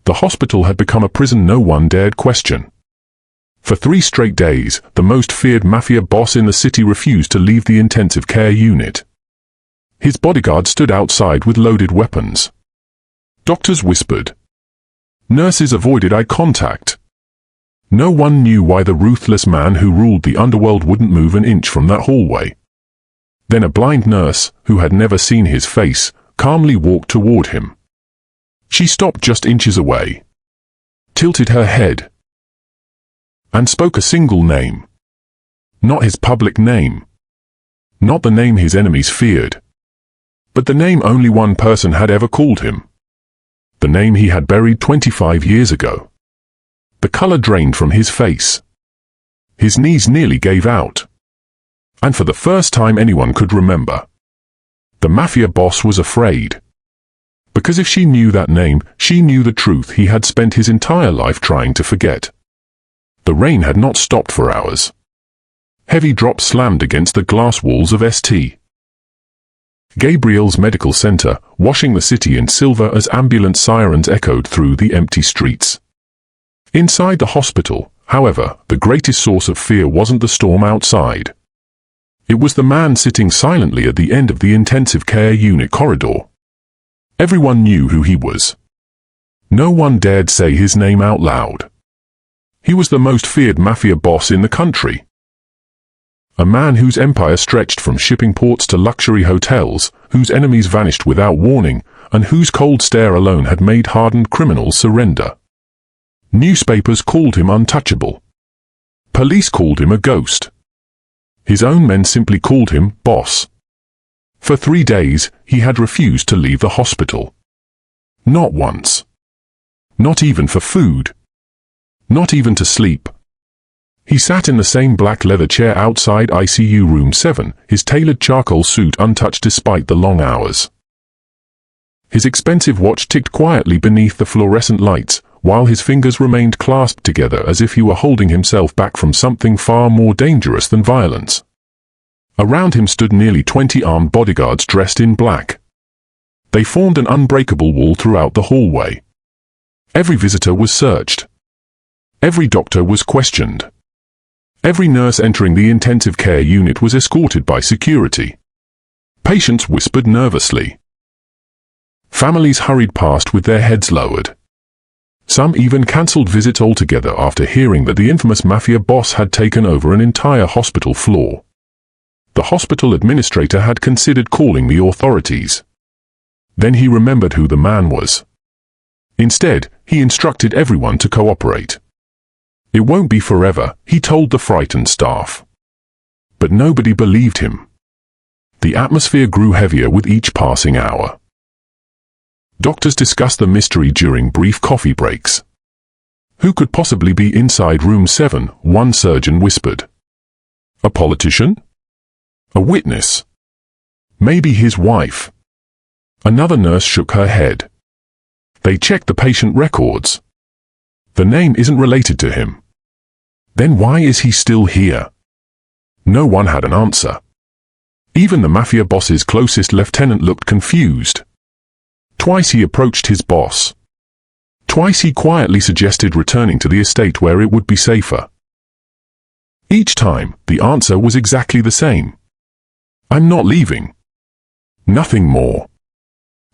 The hospital had become a prison no one dared question. For 3 straight days, the most feared Mafia boss in the city refused to leave the intensive care unit. His bodyguards stood outside with loaded weapons. Doctors whispered. Nurses avoided eye contact. No one knew why the ruthless man who ruled the underworld wouldn't move an inch from that hallway. Then a blind nurse, who had never seen his face, calmly walked toward him. She stopped just inches away, tilted her head, and spoke a single name. Not his public name. Not the name his enemies feared. But the name only one person had ever called him. The name he had buried 25 years ago. The color drained from his face. His knees nearly gave out. And for the first time anyone could remember, the Mafia boss was afraid. Because if she knew that name, she knew the truth he had spent his entire life trying to forget. The rain had not stopped for hours. Heavy drops slammed against the glass walls of St. Gabriel's medical center, washing the city in silver as ambulance sirens echoed through the empty streets. Inside the hospital, however, the greatest source of fear wasn't the storm outside. It was the man sitting silently at the end of the intensive care unit corridor. Everyone knew who he was. No one dared say his name out loud. He was the most feared Mafia boss in the country. A man whose empire stretched from shipping ports to luxury hotels, whose enemies vanished without warning, and whose cold stare alone had made hardened criminals surrender. Newspapers called him untouchable. Police called him a ghost. His own men simply called him boss. For 3 days, he had refused to leave the hospital. Not once. Not even for food. Not even to sleep. He sat in the same black leather chair outside ICU room 7, his tailored charcoal suit untouched despite the long hours. His expensive watch ticked quietly beneath the fluorescent lights, while his fingers remained clasped together as if he were holding himself back from something far more dangerous than violence. Around him stood nearly 20 armed bodyguards dressed in black. They formed an unbreakable wall throughout the hallway. Every visitor was searched. Every doctor was questioned. Every nurse entering the intensive care unit was escorted by security. Patients whispered nervously. Families hurried past with their heads lowered. Some even cancelled visits altogether after hearing that the infamous Mafia boss had taken over an entire hospital floor. The hospital administrator had considered calling the authorities. Then he remembered who the man was. Instead, he instructed everyone to cooperate. It won't be forever, he told the frightened staff. But nobody believed him. The atmosphere grew heavier with each passing hour. Doctors discussed the mystery during brief coffee breaks. Who could possibly be inside room 7, one surgeon whispered. A politician? A witness? Maybe his wife? Another nurse shook her head. They checked the patient records. The name isn't related to him. Then why is he still here? No one had an answer. Even the Mafia boss's closest lieutenant looked confused. Twice he approached his boss. Twice he quietly suggested returning to the estate where it would be safer. Each time, the answer was exactly the same. I'm not leaving. Nothing more.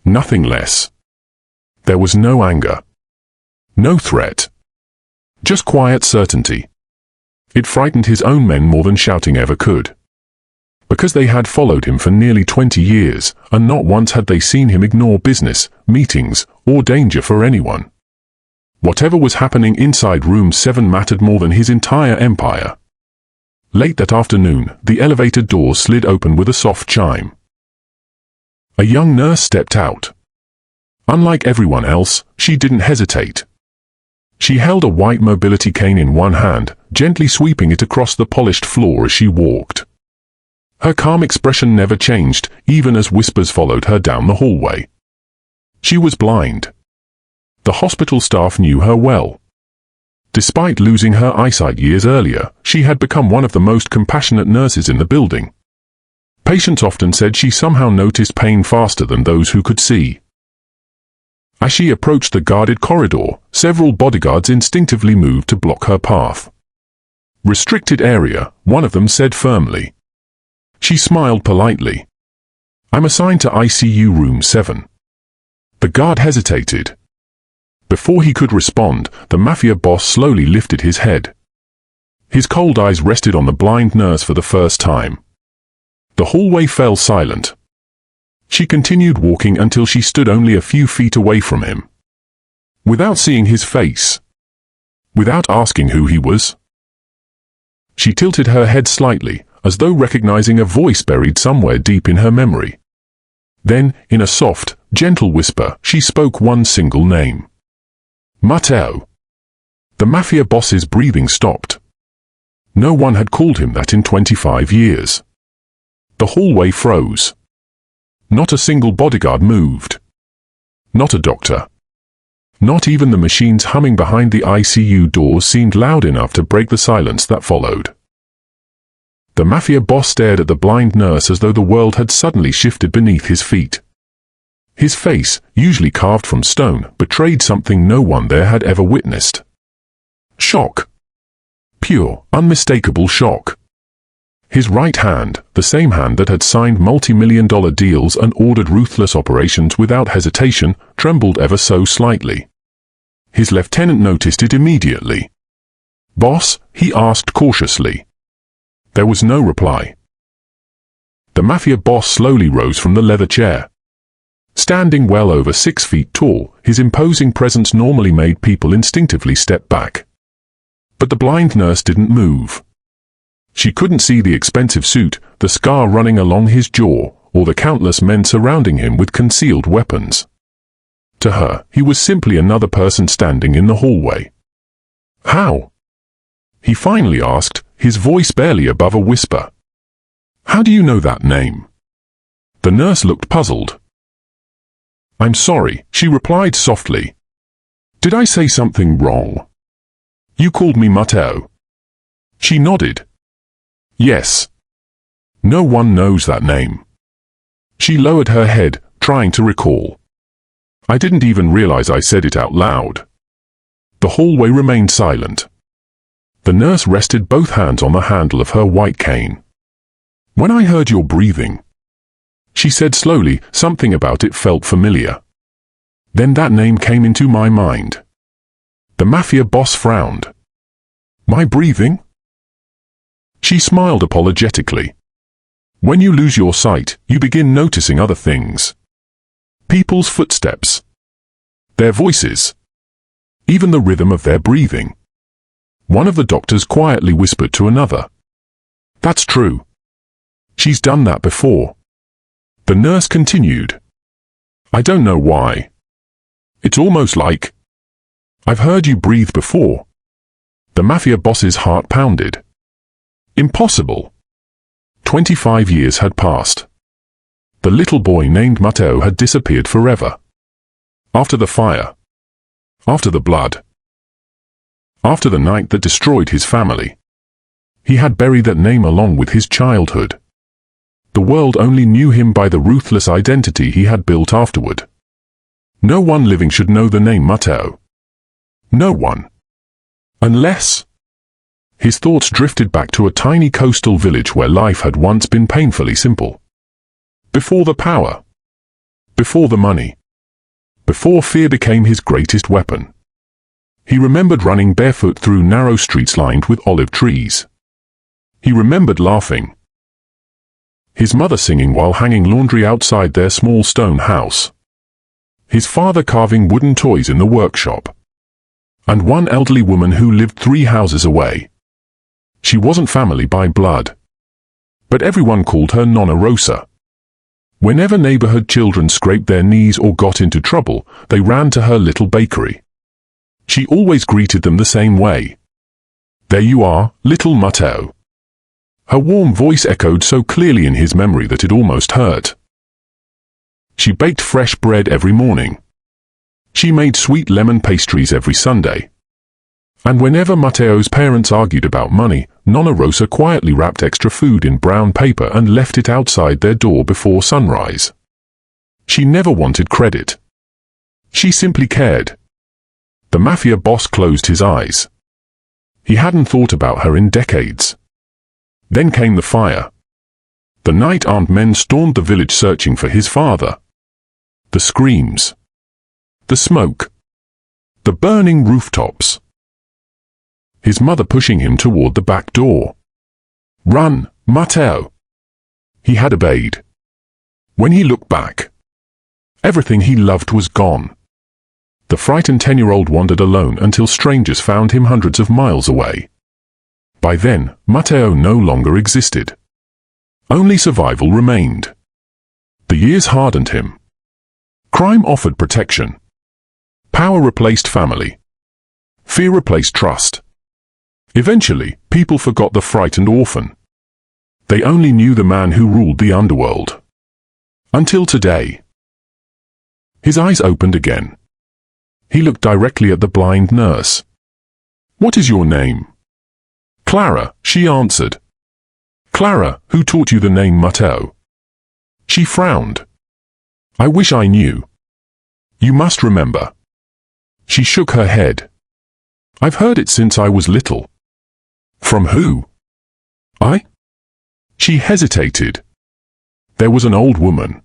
Nothing less. There was no anger. No threat. Just quiet certainty. It frightened his own men more than shouting ever could. Because they had followed him for nearly 20 years, and not once had they seen him ignore business, meetings, or danger for anyone. Whatever was happening inside room 7 mattered more than his entire empire. Late that afternoon, the elevator door slid open with a soft chime. A young nurse stepped out. Unlike everyone else, she didn't hesitate. She held a white mobility cane in one hand, gently sweeping it across the polished floor as she walked. Her calm expression never changed, even as whispers followed her down the hallway. She was blind. The hospital staff knew her well. Despite losing her eyesight years earlier, she had become one of the most compassionate nurses in the building. Patients often said she somehow noticed pain faster than those who could see. As she approached the guarded corridor, several bodyguards instinctively moved to block her path. "Restricted area," one of them said firmly. She smiled politely. "I'm assigned to ICU room 7. The guard hesitated. Before he could respond, the Mafia boss slowly lifted his head. His cold eyes rested on the blind nurse for the first time. The hallway fell silent. She continued walking until she stood only a few feet away from him. Without seeing his face. Without asking who he was. She tilted her head slightly, as though recognizing a voice buried somewhere deep in her memory. Then, in a soft, gentle whisper, she spoke one single name. Matteo. The Mafia boss's breathing stopped. No one had called him that in 25 years. The hallway froze. Not a single bodyguard moved. Not a doctor. Not even the machines humming behind the ICU doors seemed loud enough to break the silence that followed. The Mafia boss stared at the blind nurse as though the world had suddenly shifted beneath his feet. His face, usually carved from stone, betrayed something no one there had ever witnessed. Shock. Pure, unmistakable shock. His right hand, the same hand that had signed multi-million-dollar deals and ordered ruthless operations without hesitation, trembled ever so slightly. His lieutenant noticed it immediately. "Boss?" he asked cautiously. There was no reply. The Mafia boss slowly rose from the leather chair. Standing well over 6 feet tall, his imposing presence normally made people instinctively step back. But the blind nurse didn't move. She couldn't see the expensive suit, the scar running along his jaw, or the countless men surrounding him with concealed weapons. To her, he was simply another person standing in the hallway. "How?" he finally asked, his voice barely above a whisper. "How do you know that name?" The nurse looked puzzled. "I'm sorry," she replied softly. "Did I say something wrong? You called me Matteo." She nodded. "Yes. No one knows that name." She lowered her head, trying to recall. "I didn't even realize I said it out loud." The hallway remained silent. The nurse rested both hands on the handle of her white cane. "When I heard your breathing," she said slowly, something about it felt familiar. "Then that name came into my mind." The Mafia boss frowned. "My breathing?" She smiled apologetically. "When you lose your sight, you begin noticing other things. People's footsteps. Their voices. Even the rhythm of their breathing." One of the doctors quietly whispered to another. "That's true. She's done that before." The nurse continued. "I don't know why. It's almost like I've heard you breathe before." The Mafia boss's heart pounded. Impossible. 25 years had passed. The little boy named Matteo had disappeared forever. After the fire. After the blood. After the night that destroyed his family. He had buried that name along with his childhood. The world only knew him by the ruthless identity he had built afterward. No one living should know the name Matteo. No one. Unless... His thoughts drifted back to a tiny coastal village where life had once been painfully simple. Before the power. Before the money. Before fear became his greatest weapon. He remembered running barefoot through narrow streets lined with olive trees. He remembered laughing. His mother singing while hanging laundry outside their small stone house. His father carving wooden toys in the workshop. And one elderly woman who lived 3 houses away. She wasn't family by blood. But everyone called her Nonna Rosa. Whenever neighborhood children scraped their knees or got into trouble, they ran to her little bakery. She always greeted them the same way. "There you are, little Matteo." Her warm voice echoed so clearly in his memory that it almost hurt. She baked fresh bread every morning. She made sweet lemon pastries every Sunday. And whenever Matteo's parents argued about money, Nonna Rosa quietly wrapped extra food in brown paper and left it outside their door before sunrise. She never wanted credit. She simply cared. The Mafia boss closed his eyes. He hadn't thought about her in decades. Then came the fire. The night armed men stormed the village searching for his father. The screams. The smoke. The burning rooftops. His mother pushing him toward the back door. "Run, Matteo!" He had obeyed. When he looked back, everything he loved was gone. The frightened 10-year-old wandered alone until strangers found him hundreds of miles away. By then, Matteo no longer existed. Only survival remained. The years hardened him. Crime offered protection. Power replaced family. Fear replaced trust. Eventually, people forgot the frightened orphan. They only knew the man who ruled the underworld. Until today. His eyes opened again. He looked directly at the blind nurse. "What is your name?" "Clara," she answered. "Clara, who taught you the name Matteo?" She frowned. "I wish I knew. You must remember." She shook her head. "I've heard it since I was little." "From who?" "I?" She hesitated. There was an old woman.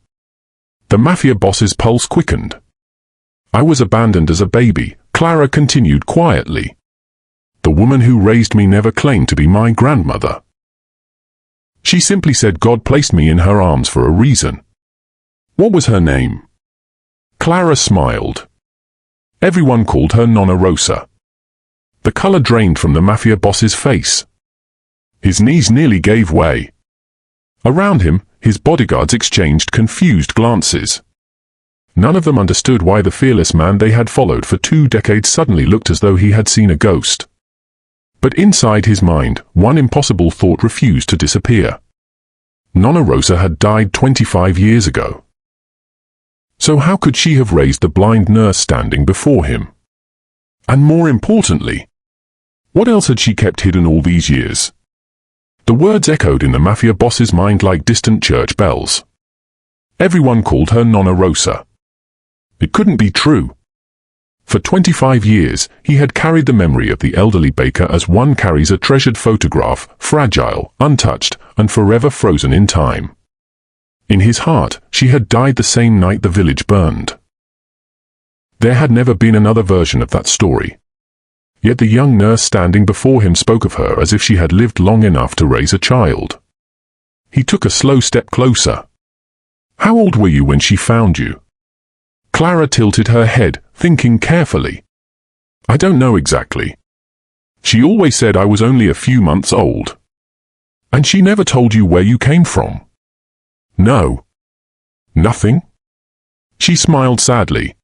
The Mafia boss's pulse quickened. "I was abandoned as a baby," Clara continued quietly. "The woman who raised me never claimed to be my grandmother. She simply said God placed me in her arms for a reason." "What was her name?" Clara smiled. Everyone called her Nonna Rosa. The color drained from the Mafia boss's face. His knees nearly gave way. Around him, his bodyguards exchanged confused glances. None of them understood why the fearless man they had followed for 2 decades suddenly looked as though he had seen a ghost. But inside his mind, one impossible thought refused to disappear. Nonna Rosa had died 25 years ago. So how could she have raised the blind nurse standing before him? And more importantly, what else had she kept hidden all these years? The words echoed in the Mafia boss's mind like distant church bells. Everyone called her Nonna Rosa. It couldn't be true. For 25 years, he had carried the memory of the elderly baker as one carries a treasured photograph, fragile, untouched, and forever frozen in time. In his heart, she had died the same night the village burned. There had never been another version of that story. Yet the young nurse standing before him spoke of her as if she had lived long enough to raise a child. He took a slow step closer. "How old were you when she found you?" Clara tilted her head, thinking carefully. "I don't know exactly. She always said I was only a few months old." "And she never told you where you came from?" "No." "Nothing?" She smiled sadly.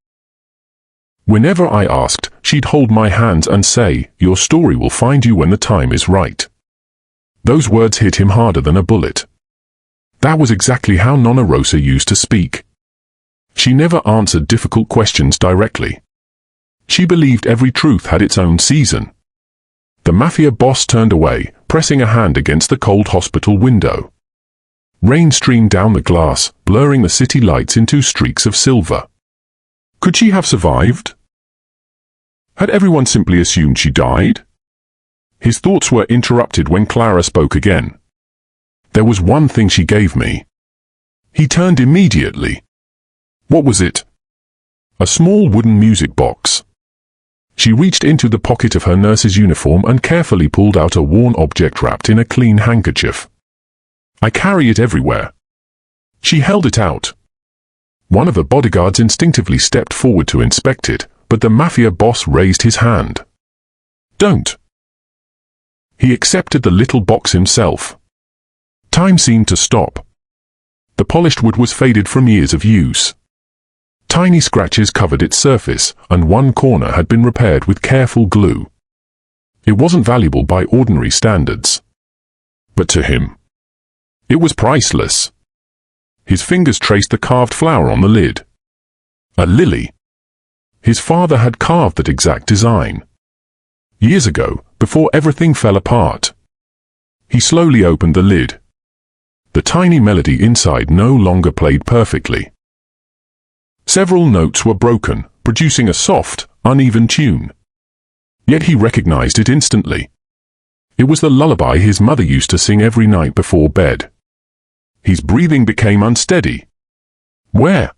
"Whenever I asked, she'd hold my hands and say, 'Your story will find you when the time is right.'" Those words hit him harder than a bullet. That was exactly how Nonna Rosa used to speak. She never answered difficult questions directly. She believed every truth had its own season. The Mafia boss turned away, pressing a hand against the cold hospital window. Rain streamed down the glass, blurring the city lights into streaks of silver. Could she have survived? Had everyone simply assumed she died? His thoughts were interrupted when Clara spoke again. "There was one thing she gave me." He turned immediately. "What was it?" "A small wooden music box." She reached into the pocket of her nurse's uniform and carefully pulled out a worn object wrapped in a clean handkerchief. "I carry it everywhere." She held it out. One of the bodyguards instinctively stepped forward to inspect it, but the Mafia boss raised his hand. "Don't." He accepted the little box himself. Time seemed to stop. The polished wood was faded from years of use. Tiny scratches covered its surface, and one corner had been repaired with careful glue. It wasn't valuable by ordinary standards. But to him, it was priceless. His fingers traced the carved flower on the lid. A lily. His father had carved that exact design. Years ago, before everything fell apart. He slowly opened the lid. The tiny melody inside no longer played perfectly. Several notes were broken, producing a soft, uneven tune. Yet he recognized it instantly. It was the lullaby his mother used to sing every night before bed. His breathing became unsteady. "Where?"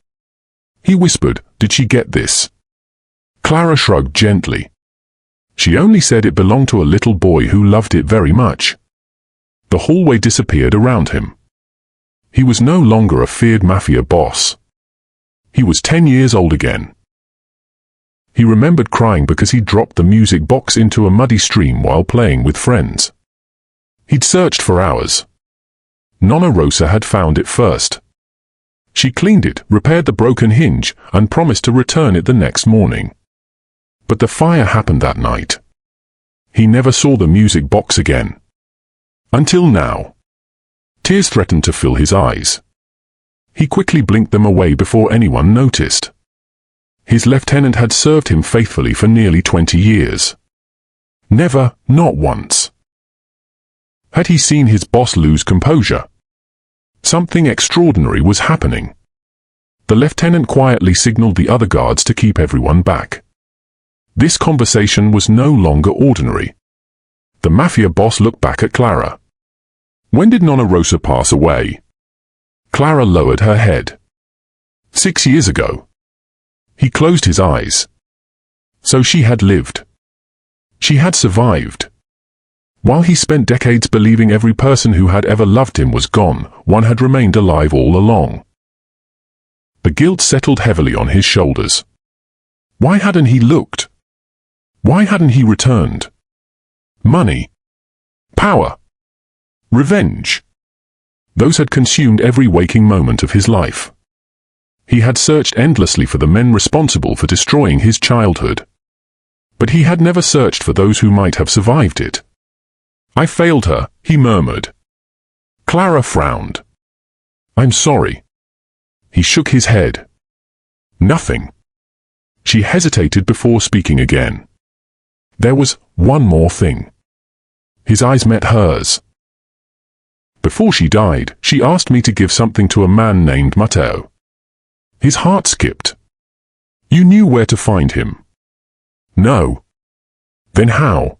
he whispered. "Did she get this?" Clara shrugged gently. She only said it belonged to a little boy who loved it very much. The hallway disappeared around him. He was no longer a feared mafia boss. He was 10 years old again. He remembered crying because he dropped the music box into a muddy stream while playing with friends. He'd searched for hours. Nonna Rosa had found it first. She cleaned it, repaired the broken hinge, and promised to return it the next morning. But the fire happened that night. He never saw the music box again. Until now. Tears threatened to fill his eyes. He quickly blinked them away before anyone noticed. His lieutenant had served him faithfully for nearly 20 years. Never, not once, had he seen his boss lose composure. Something extraordinary was happening. The lieutenant quietly signaled the other guards to keep everyone back. This conversation was no longer ordinary. The mafia boss looked back at Clara. "When did Nonna Rosa pass away?" Clara lowered her head. 6 years ago. He closed his eyes. So she had lived. She had survived. While he spent decades believing every person who had ever loved him was gone, one had remained alive all along. The guilt settled heavily on his shoulders. Why hadn't he looked? Why hadn't he returned? Money. Power. Revenge. Those had consumed every waking moment of his life. He had searched endlessly for the men responsible for destroying his childhood. But he had never searched for those who might have survived it. "I failed her," he murmured. Clara frowned. "I'm sorry." He shook his head. "Nothing." She hesitated before speaking again. There was one more thing. His eyes met hers. "Before she died, she asked me to give something to a man named Matteo." His heart skipped. "You knew where to find him?" "No." "Then how?"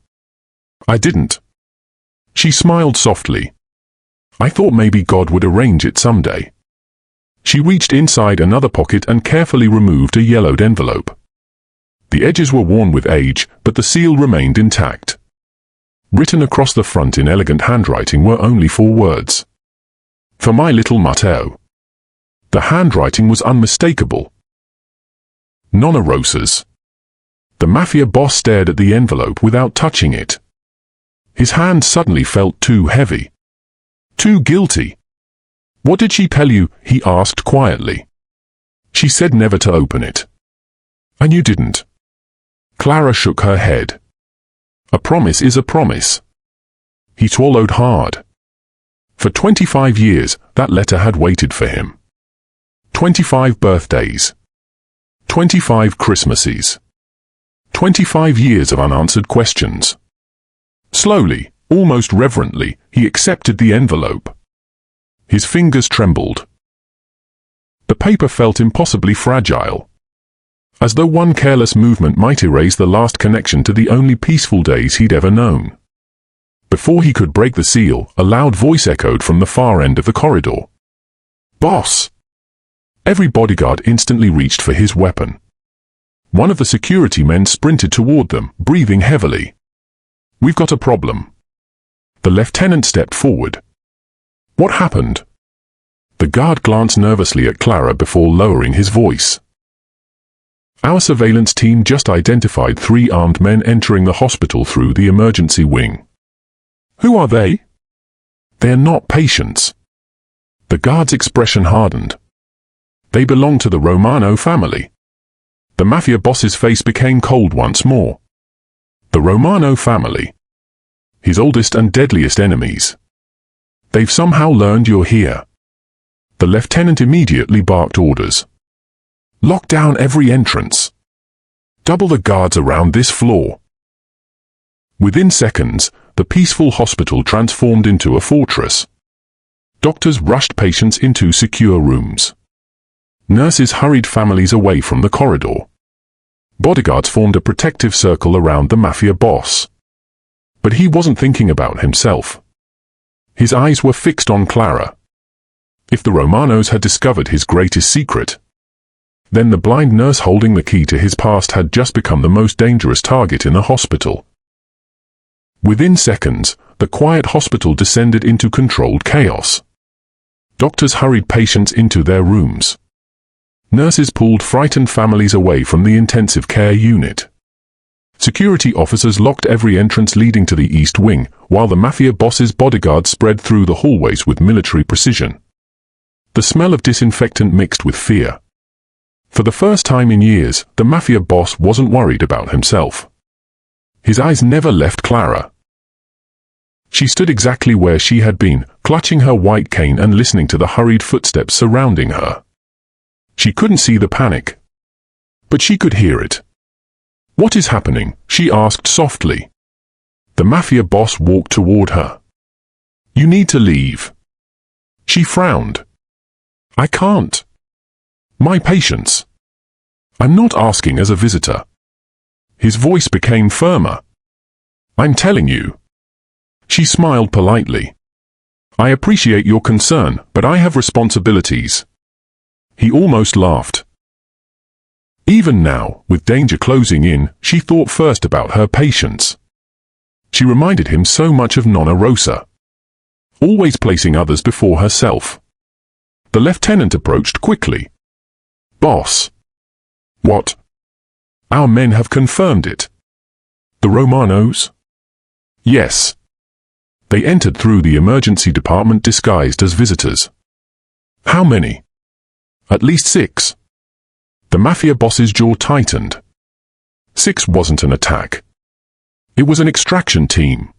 "I didn't." She smiled softly. "I thought maybe God would arrange it someday." She reached inside another pocket and carefully removed a yellowed envelope. The edges were worn with age, but the seal remained intact. Written across the front in elegant handwriting were only 4 words. "For my little Matteo." The handwriting was unmistakable. Nonna Rosa's. The mafia boss stared at the envelope without touching it. His hand suddenly felt too heavy. Too guilty. "What did she tell you?" he asked quietly. "She said never to open it." "And you didn't?" Clara shook her head. "A promise is a promise." He swallowed hard. For 25 years, that letter had waited for him. 25 birthdays. 25 Christmases. 25 years of unanswered questions. Slowly, almost reverently, he accepted the envelope. His fingers trembled. The paper felt impossibly fragile. As though one careless movement might erase the last connection to the only peaceful days he'd ever known. Before he could break the seal, a loud voice echoed from the far end of the corridor. "Boss!" Every bodyguard instantly reached for his weapon. One of the security men sprinted toward them, breathing heavily. "We've got a problem." The lieutenant stepped forward. "What happened?" The guard glanced nervously at Clara before lowering his voice. "Our surveillance team just identified 3 armed men entering the hospital through the emergency wing." "Who are they?" "They're not patients." The guard's expression hardened. "They belong to the Romano family." The mafia boss's face became cold once more. The Romano family. His oldest and deadliest enemies. "They've somehow learned you're here." The lieutenant immediately barked orders. "Lock down every entrance. Double the guards around this floor." Within seconds, the peaceful hospital transformed into a fortress. Doctors rushed patients into secure rooms. Nurses hurried families away from the corridor. Bodyguards formed a protective circle around the Mafia boss. But he wasn't thinking about himself. His eyes were fixed on Clara. If the Romanos had discovered his greatest secret, then the blind nurse holding the key to his past had just become the most dangerous target in the hospital. Within seconds, the quiet hospital descended into controlled chaos. Doctors hurried patients into their rooms. Nurses pulled frightened families away from the intensive care unit. Security officers locked every entrance leading to the East Wing, while the Mafia boss's bodyguards spread through the hallways with military precision. The smell of disinfectant mixed with fear. For the first time in years, the Mafia boss wasn't worried about himself. His eyes never left Clara. She stood exactly where she had been, clutching her white cane and listening to the hurried footsteps surrounding her. She couldn't see the panic, but she could hear it. "What is happening?" she asked softly. The Mafia boss walked toward her. "You need to leave." She frowned. "I can't. My patience. I'm not asking as a visitor." His voice became firmer. "I'm telling you." She smiled politely. "I appreciate your concern, but I have responsibilities." He almost laughed. Even now, with danger closing in, she thought first about her patients. She reminded him so much of Nonna Rosa, always placing others before herself. The lieutenant approached quickly. "Boss." "What?" "Our men have confirmed it." "The Romanos?" "Yes." They entered through the emergency department disguised as visitors. "How many?" "At least 6. The Mafia boss's jaw tightened. 6 wasn't an attack. It was an extraction team.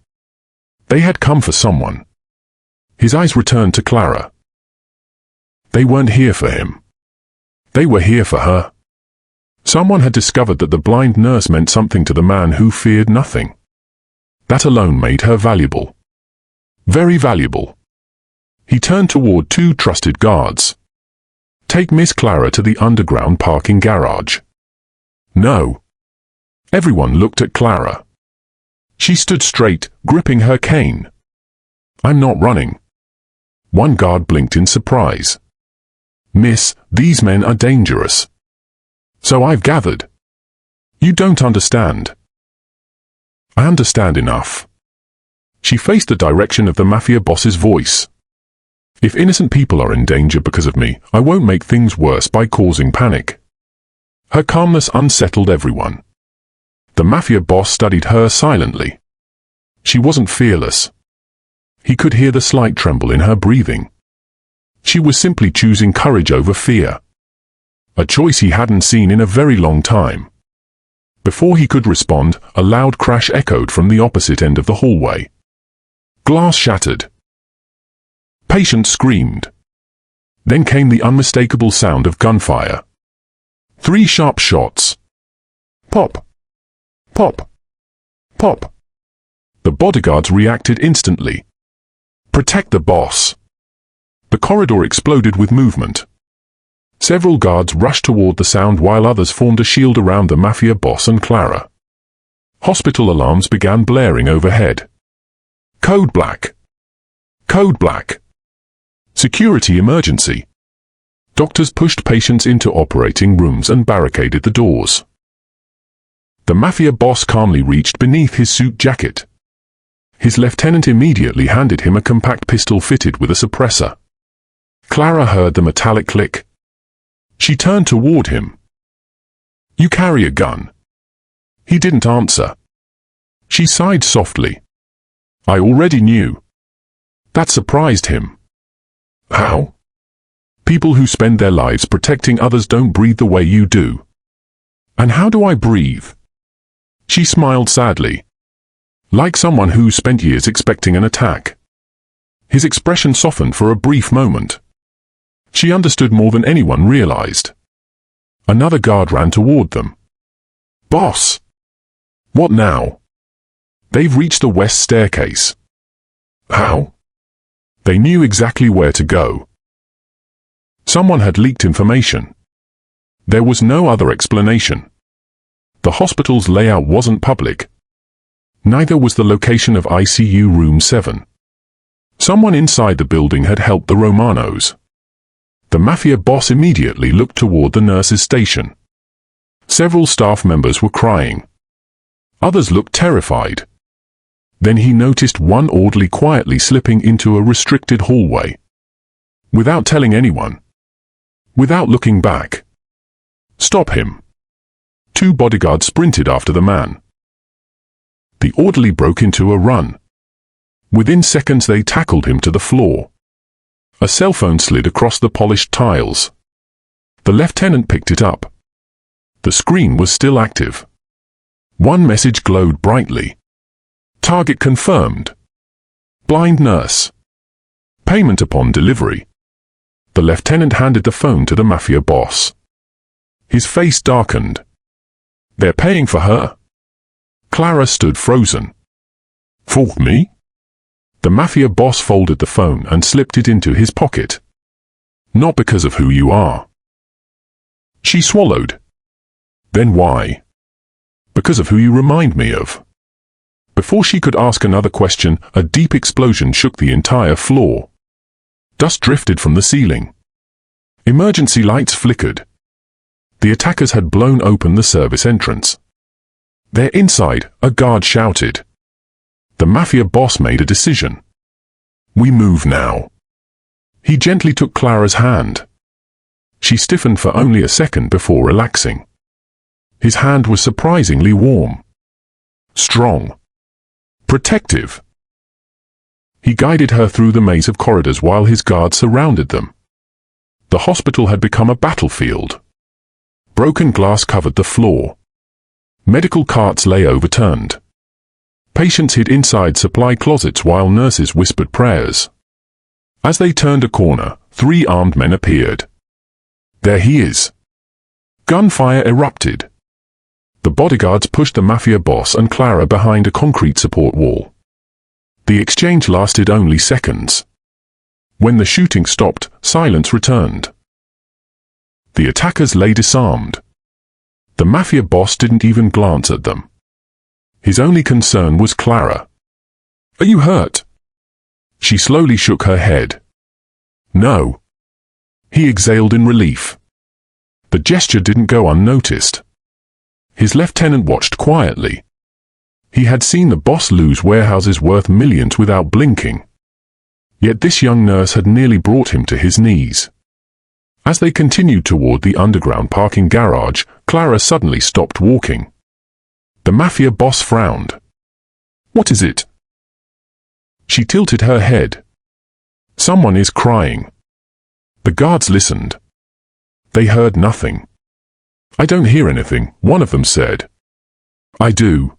They had come for someone. His eyes returned to Clara. They weren't here for him. They were here for her. Someone had discovered that the blind nurse meant something to the man who feared nothing. That alone made her valuable. Very valuable. He turned toward 2 trusted guards. "Take Miss Clara to the underground parking garage." "No." Everyone looked at Clara. She stood straight, gripping her cane. "I'm not running." One guard blinked in surprise. "Miss, these men are dangerous." "So I've gathered." "You don't understand." "I understand enough." She faced the direction of the Mafia boss's voice. "If innocent people are in danger because of me, I won't make things worse by causing panic." Her calmness unsettled everyone. The Mafia boss studied her silently. She wasn't fearless. He could hear the slight tremble in her breathing. She was simply choosing courage over fear. A choice he hadn't seen in a very long time. Before he could respond, a loud crash echoed from the opposite end of the hallway. Glass shattered. Patients screamed. Then came the unmistakable sound of gunfire. 3 sharp shots. Pop. Pop. Pop. The bodyguards reacted instantly. "Protect the boss." The corridor exploded with movement. Several guards rushed toward the sound while others formed a shield around the Mafia boss and Clara. Hospital alarms began blaring overhead. Code black. Code black. Security emergency. Doctors pushed patients into operating rooms and barricaded the doors. The Mafia boss calmly reached beneath his suit jacket. His lieutenant immediately handed him a compact pistol fitted with a suppressor. Clara heard the metallic click. She turned toward him. "You carry a gun." He didn't answer. She sighed softly. "I already knew." That surprised him. "How?" "People who spend their lives protecting others don't breathe the way you do." "And how do I breathe?" She smiled sadly. Like someone who spent years expecting an attack. His expression softened for a brief moment. She understood more than anyone realized. Another guard ran toward them. "Boss!" "What now?" "They've reached the west staircase." "How?" They knew exactly where to go. Someone had leaked information. There was no other explanation. The hospital's layout wasn't public. Neither was the location of ICU Room 7. Someone inside the building had helped the Romanos. The Mafia boss immediately looked toward the nurses' station. Several staff members were crying. Others looked terrified. Then he noticed one orderly quietly slipping into a restricted hallway. Without telling anyone. Without looking back. "Stop him." 2 bodyguards sprinted after the man. The orderly broke into a run. Within seconds they tackled him to the floor. A cell phone slid across the polished tiles. The lieutenant picked it up. The screen was still active. One message glowed brightly. "Target confirmed. Blind nurse. Payment upon delivery." The lieutenant handed the phone to the Mafia boss. His face darkened. "They're paying for her?" Clara stood frozen. "For me?" The Mafia boss folded the phone and slipped it into his pocket. "Not because of who you are." She swallowed. "Then why?" "Because of who you remind me of." Before she could ask another question, a deep explosion shook the entire floor. Dust drifted from the ceiling. Emergency lights flickered. The attackers had blown open the service entrance. "They're inside," a guard shouted. The Mafia boss made a decision. "We move now." He gently took Clara's hand. She stiffened for only a second before relaxing. His hand was surprisingly warm. Strong. Protective. He guided her through the maze of corridors while his guards surrounded them. The hospital had become a battlefield. Broken glass covered the floor. Medical carts lay overturned. Patients hid inside supply closets while nurses whispered prayers. As they turned a corner, 3 armed men appeared. "There he is." Gunfire erupted. The bodyguards pushed the Mafia boss and Clara behind a concrete support wall. The exchange lasted only seconds. When the shooting stopped, silence returned. The attackers lay disarmed. The Mafia boss didn't even glance at them. His only concern was Clara. "Are you hurt?" She slowly shook her head. "No." He exhaled in relief. The gesture didn't go unnoticed. His lieutenant watched quietly. He had seen the boss lose warehouses worth millions without blinking. Yet this young nurse had nearly brought him to his knees. As they continued toward the underground parking garage, Clara suddenly stopped walking. The Mafia boss frowned. "What is it?" She tilted her head. "Someone is crying." The guards listened. They heard nothing. "I don't hear anything," one of them said. "I do."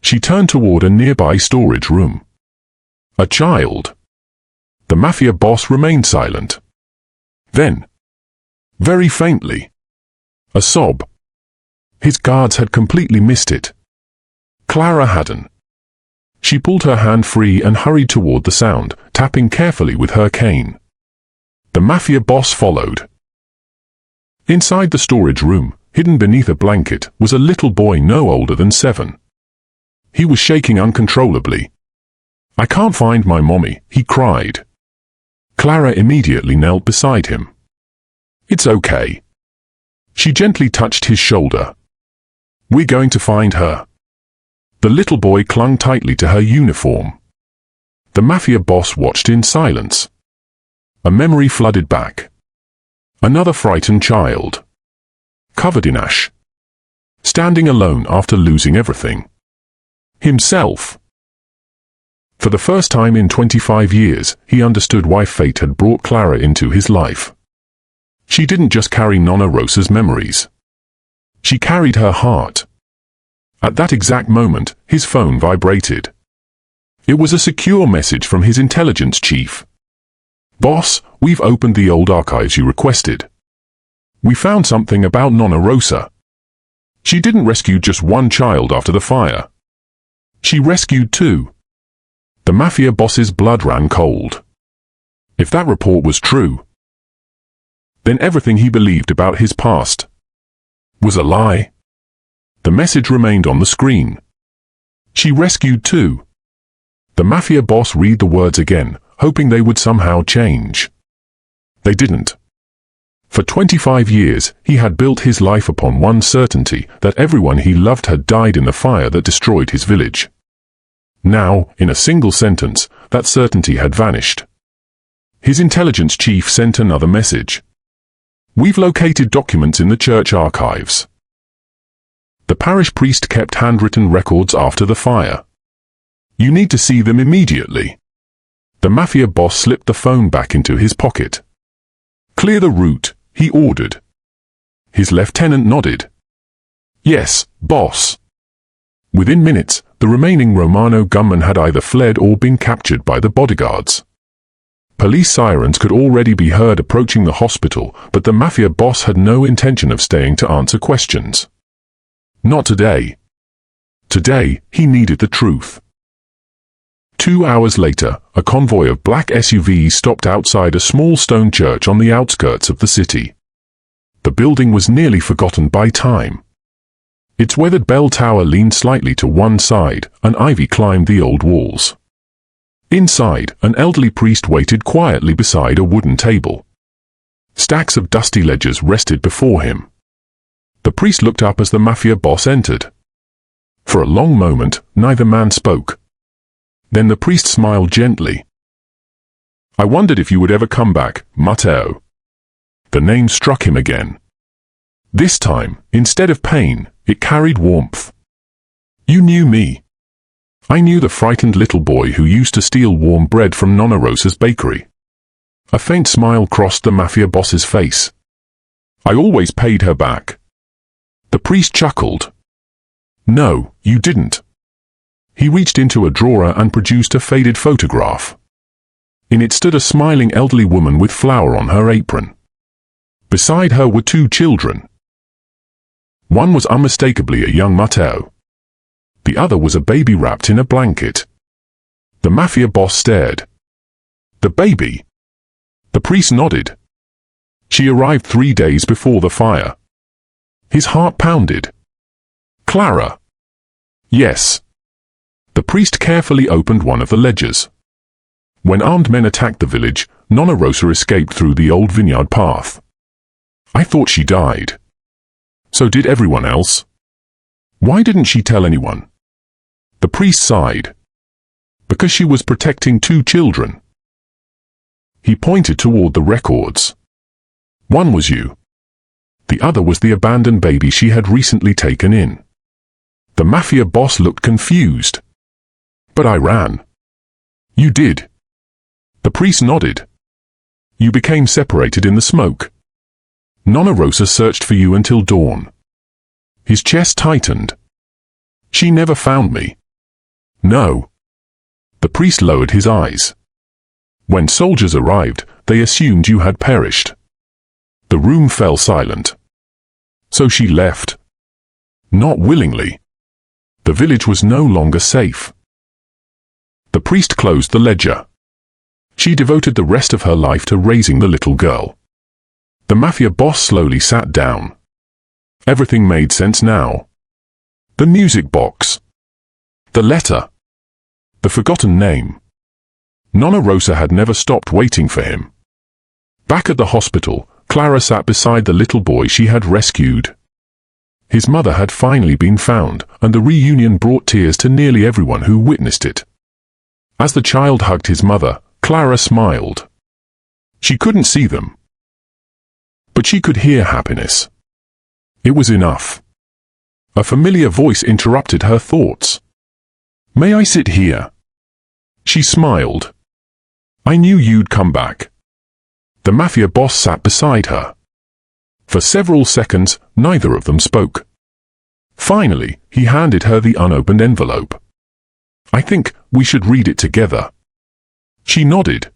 She turned toward a nearby storage room. "A child." The Mafia boss remained silent. Then, very faintly, a sob. His guards had completely missed it. Clara hadn't. She pulled her hand free and hurried toward the sound, tapping carefully with her cane. The Mafia boss followed. Inside the storage room, hidden beneath a blanket, was a little boy no older than 7. He was shaking uncontrollably. "I can't find my mommy," he cried. Clara immediately knelt beside him. "It's okay." She gently touched his shoulder. "We're going to find her." The little boy clung tightly to her uniform. The Mafia boss watched in silence. A memory flooded back. Another frightened child. Covered in ash. Standing alone after losing everything. Himself. For the first time in 25 years, he understood why fate had brought Clara into his life. She didn't just carry Nonna Rosa's memories. She carried her heart. At that exact moment, his phone vibrated. It was a secure message from his intelligence chief. "Boss, we've opened the old archives you requested. We found something about Nonna Rosa. She didn't rescue just one child after the fire. She rescued 2. The Mafia boss's blood ran cold. If that report was true, then everything he believed about his past was a lie. The message remained on the screen. She rescued too. The Mafia boss read the words again, hoping they would somehow change. They didn't. For 25 years, he had built his life upon one certainty, that everyone he loved had died in the fire that destroyed his village. Now, in a single sentence, that certainty had vanished. His intelligence chief sent another message. We've located documents in the church archives. The parish priest kept handwritten records after the fire. You need to see them immediately. The Mafia boss slipped the phone back into his pocket. Clear the route, he ordered. His lieutenant nodded. Yes, boss. Within minutes, the remaining Romano gunmen had either fled or been captured by the bodyguards. Police sirens could already be heard approaching the hospital, but the Mafia boss had no intention of staying to answer questions. Not today. Today, he needed the truth. 2 hours later, a convoy of black SUVs stopped outside a small stone church on the outskirts of the city. The building was nearly forgotten by time. Its weathered bell tower leaned slightly to one side, and ivy climbed the old walls. Inside, an elderly priest waited quietly beside a wooden table. Stacks of dusty ledgers rested before him. The priest looked up as the Mafia boss entered. For a long moment, neither man spoke. Then the priest smiled gently. I wondered if you would ever come back, Matteo. The name struck him again. This time, instead of pain, it carried warmth. You knew me. I knew the frightened little boy who used to steal warm bread from Nonna Rosa's bakery. A faint smile crossed the Mafia boss's face. I always paid her back. The priest chuckled. No, you didn't. He reached into a drawer and produced a faded photograph. In it stood a smiling elderly woman with flour on her apron. Beside her were 2 children. One was unmistakably a young Matteo. The other was a baby wrapped in a blanket. The Mafia boss stared. The baby? The priest nodded. She arrived 3 days before the fire. His heart pounded. Clara. Yes. The priest carefully opened one of the ledgers. When armed men attacked the village, Nonna Rosa escaped through the old vineyard path. I thought she died. So did everyone else. Why didn't she tell anyone? The priest sighed. Because she was protecting 2 children. He pointed toward the records. One was you. The other was the abandoned baby she had recently taken in. The Mafia boss looked confused. But I ran. You did. The priest nodded. You became separated in the smoke. Nonna Rosa searched for you until dawn. His chest tightened. She never found me. No. The priest lowered his eyes. When soldiers arrived, they assumed you had perished. The room fell silent. So she left. Not willingly. The village was no longer safe. The priest closed the ledger. She devoted the rest of her life to raising the little girl. The Mafia boss slowly sat down. Everything made sense now. The music box. The letter. The forgotten name. Nonna Rosa had never stopped waiting for him. Back at the hospital, Clara sat beside the little boy she had rescued. His mother had finally been found, and the reunion brought tears to nearly everyone who witnessed it. As the child hugged his mother, Clara smiled. She couldn't see them. But she could hear happiness. It was enough. A familiar voice interrupted her thoughts. May I sit here? She smiled. I knew you'd come back. The Mafia boss sat beside her. For several seconds, neither of them spoke. Finally, he handed her the unopened envelope. I think we should read it together. She nodded.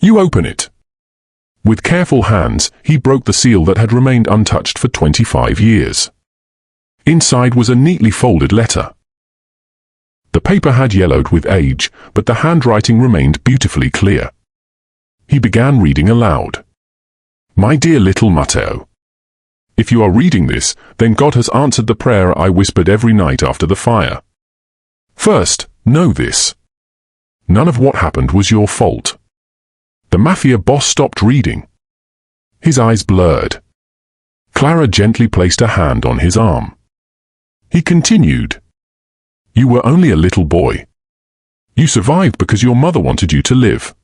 You open it. With careful hands, he broke the seal that had remained untouched for 25 years. Inside was a neatly folded letter. The paper had yellowed with age, but the handwriting remained beautifully clear. He began reading aloud. My dear little Matteo. If you are reading this, then God has answered the prayer I whispered every night after the fire. First, know this. None of what happened was your fault. The Mafia boss stopped reading. His eyes blurred. Clara gently placed a hand on his arm. He continued. You were only a little boy. You survived because your mother wanted you to live.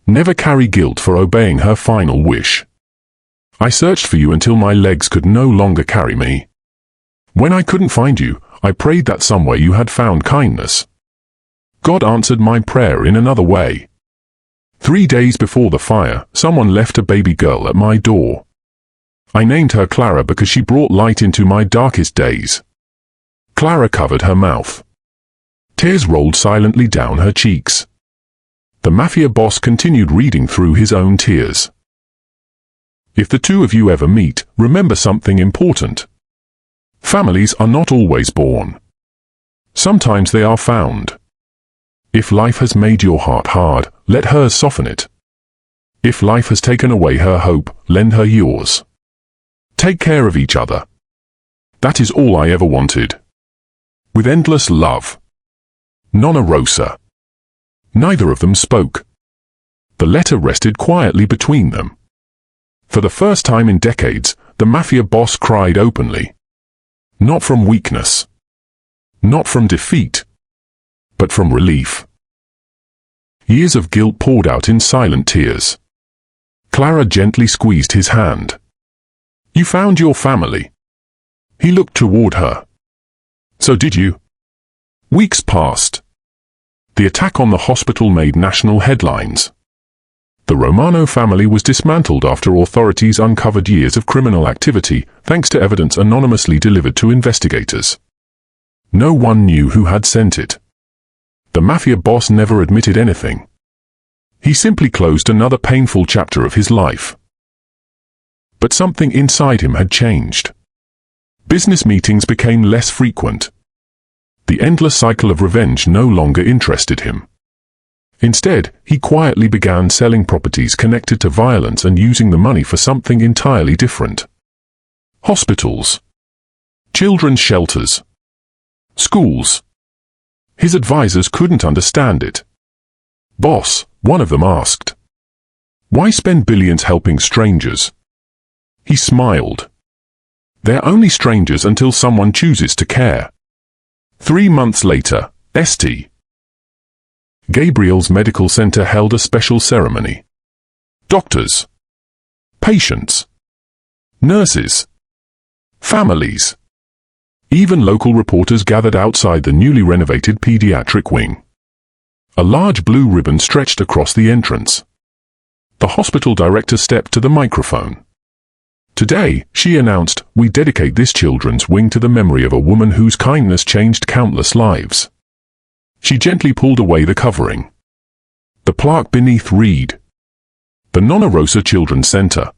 Never carry guilt for obeying her final wish. I searched for you until my legs could no longer carry me. When I couldn't find you, I prayed that somewhere you had found kindness. God answered my prayer in another way. 3 days before the fire, someone left a baby girl at my door. I named her Clara because she brought light into my darkest days. Clara covered her mouth. Tears rolled silently down her cheeks. The Mafia boss continued reading through his own tears. If the two of you ever meet, remember something important. Families are not always born. Sometimes they are found. If life has made your heart hard, let hers soften it. If life has taken away her hope, lend her yours. Take care of each other. That is all I ever wanted. With endless love. Nonna Rosa. Neither of them spoke. The letter rested quietly between them. For the first time in decades, the Mafia boss cried openly. Not from weakness. Not from defeat. But from relief. Years of guilt poured out in silent tears. Clara gently squeezed his hand. You found your family. He looked toward her. So did you? Weeks passed. The attack on the hospital made national headlines. The Romano family was dismantled after authorities uncovered years of criminal activity, thanks to evidence anonymously delivered to investigators. No one knew who had sent it. The Mafia boss never admitted anything. He simply closed another painful chapter of his life. But something inside him had changed. Business meetings became less frequent. The endless cycle of revenge no longer interested him. Instead, he quietly began selling properties connected to violence and using the money for something entirely different. Hospitals. Children's shelters. Schools. His advisors couldn't understand it. Boss, one of them asked. Why spend billions helping strangers? He smiled. They're only strangers until someone chooses to care. 3 months later, St. Gabriel's Medical Center held a special ceremony. Doctors, patients, nurses, families, even local reporters gathered outside the newly renovated pediatric wing. A large blue ribbon stretched across the entrance. The hospital director stepped to the microphone. Today, she announced, we dedicate this children's wing to the memory of a woman whose kindness changed countless lives. She gently pulled away the covering. The plaque beneath read, the Nonna Rosa Children's Center.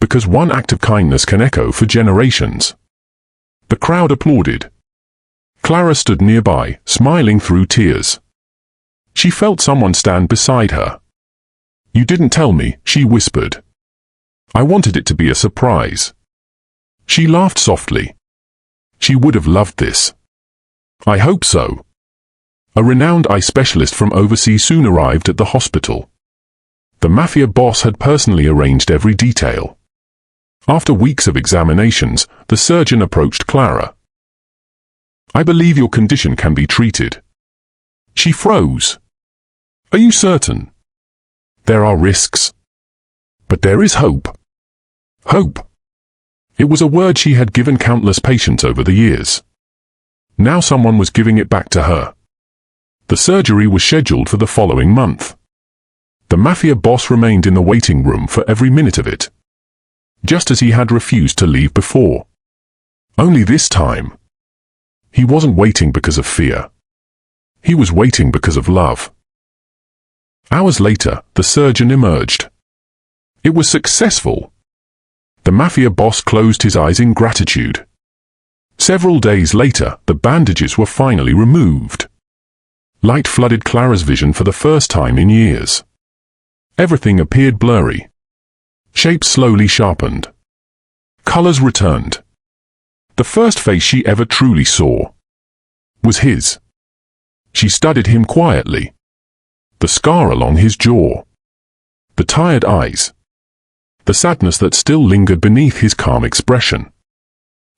Because one act of kindness can echo for generations. The crowd applauded. Clara stood nearby, smiling through tears. She felt someone stand beside her. You didn't tell me, she whispered. I wanted it to be a surprise. She laughed softly. She would have loved this. I hope so. A renowned eye specialist from overseas soon arrived at the hospital. The Mafia boss had personally arranged every detail. After weeks of examinations, the surgeon approached Clara. I believe your condition can be treated. She froze. Are you certain? There are risks. But there is hope. Hope. It was a word she had given countless patients over the years. Now someone was giving it back to her. The surgery was scheduled for the following month. The Mafia boss remained in the waiting room for every minute of it. Just as he had refused to leave before. Only this time. He wasn't waiting because of fear. He was waiting because of love. Hours later, the surgeon emerged. It was successful. The Mafia boss closed his eyes in gratitude. Several days later, the bandages were finally removed. Light flooded Clara's vision for the first time in years. Everything appeared blurry. Shapes slowly sharpened. Colors returned. The first face she ever truly saw was his. She studied him quietly. The scar along his jaw. The tired eyes. The sadness that still lingered beneath his calm expression.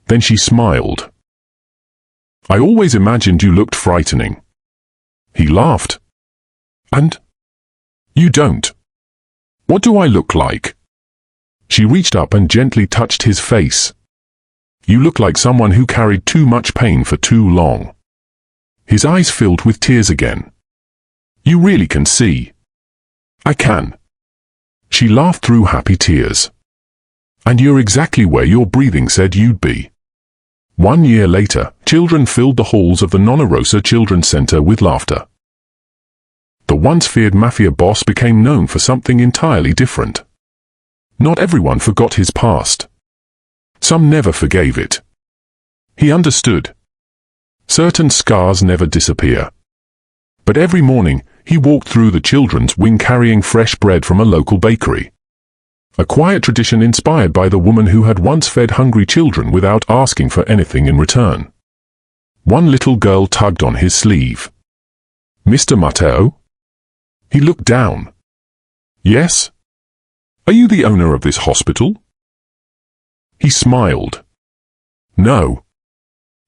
Then she smiled. "I always imagined you looked frightening." He laughed. "And? You don't. What do I look like?" She reached up and gently touched his face. "You look like someone who carried too much pain for too long." His eyes filled with tears again. "You really can see." "I can." She laughed through happy tears. "And you're exactly where your breathing said you'd be." 1 year later, children filled the halls of the Nonna Rosa Children's Center with laughter. The once feared Mafia boss became known for something entirely different. Not everyone forgot his past. Some never forgave it. He understood. Certain scars never disappear. But every morning, he walked through the children's wing carrying fresh bread from a local bakery. A quiet tradition inspired by the woman who had once fed hungry children without asking for anything in return. One little girl tugged on his sleeve. "Mr. Mateo?" He looked down. "Yes? Are you the owner of this hospital?" He smiled. "No."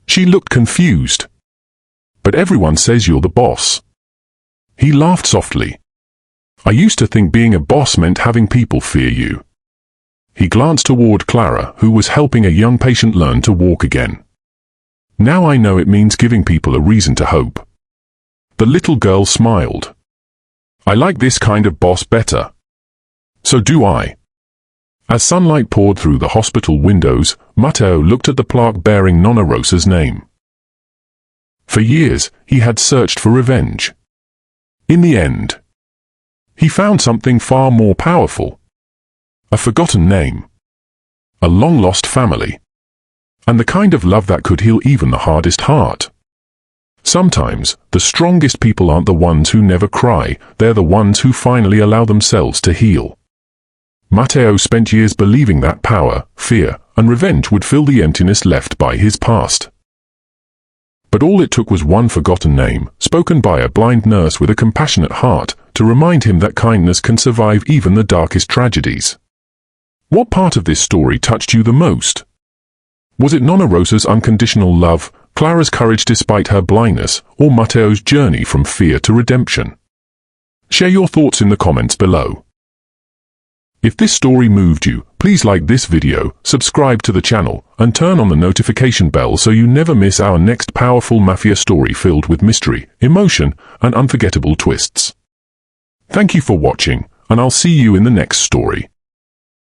She looked confused. "But everyone says you're the boss." He laughed softly. "I used to think being a boss meant having people fear you." He glanced toward Clara, who was helping a young patient learn to walk again. "Now I know it means giving people a reason to hope." The little girl smiled. "I like this kind of boss better." "So do I." As sunlight poured through the hospital windows, Mateo looked at the plaque bearing Nonna Rosa's name. For years, he had searched for revenge. In the end, he found something far more powerful. A forgotten name. A long-lost family. And the kind of love that could heal even the hardest heart. Sometimes, the strongest people aren't the ones who never cry, they're the ones who finally allow themselves to heal. Mateo spent years believing that power, fear, and revenge would fill the emptiness left by his past. But all it took was one forgotten name, spoken by a blind nurse with a compassionate heart, to remind him that kindness can survive even the darkest tragedies. What part of this story touched you the most? Was it Nonna Rosa's unconditional love, Clara's courage despite her blindness, or Mateo's journey from fear to redemption? Share your thoughts in the comments below. If this story moved you, please like this video, subscribe to the channel, and turn on the notification bell so you never miss our next powerful Mafia story filled with mystery, emotion, and unforgettable twists. Thank you for watching, and I'll see you in the next story.